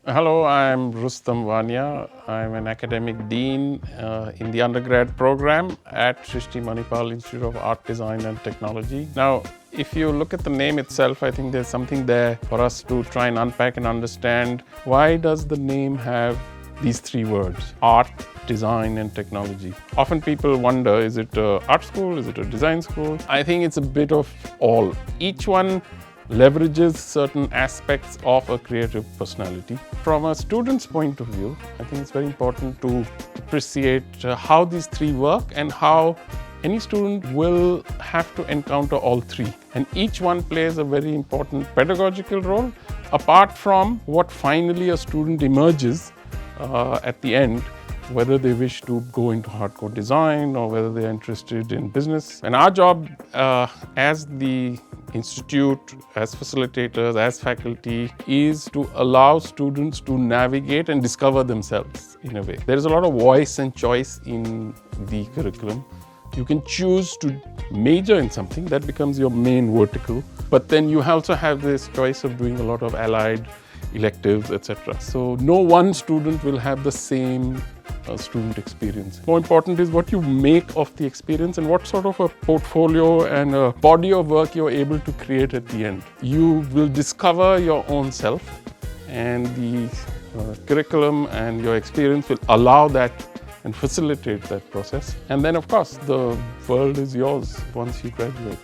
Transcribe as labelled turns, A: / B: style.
A: Hello, I'm Rustam Vania. I'm an academic dean in the undergrad program at Srishti Manipal Institute of Art, Design and Technology. Now, if you look at the name itself, I think there's something there for us to try and unpack and understand. Why does the name have these three words: art, design and technology? Often people wonder, is it an art school? Is it a design school? I think it's a bit of all. Each one leverages certain aspects of a creative personality. From a student's point of view, I think it's very important to appreciate how these three work and how any student will have to encounter all three. And each one plays a very important pedagogical role, apart from what finally a student emerges at the end, whether they wish to go into hardcore design or whether they're interested in business. And our job as the institute, as facilitators, as faculty, is to allow students to navigate and discover themselves in a way. There is a lot of voice and choice in the curriculum. You can choose to major in something, that becomes your main vertical, but then you also have this choice of doing a lot of allied electives, etc. So no one student will have the same student experience. More important is what you make of the experience and what sort of a portfolio and a body of work you're able to create at the end. You will discover your own self, and the curriculum and your experience will allow that and facilitate that process. And then, of course, the world is yours once you graduate.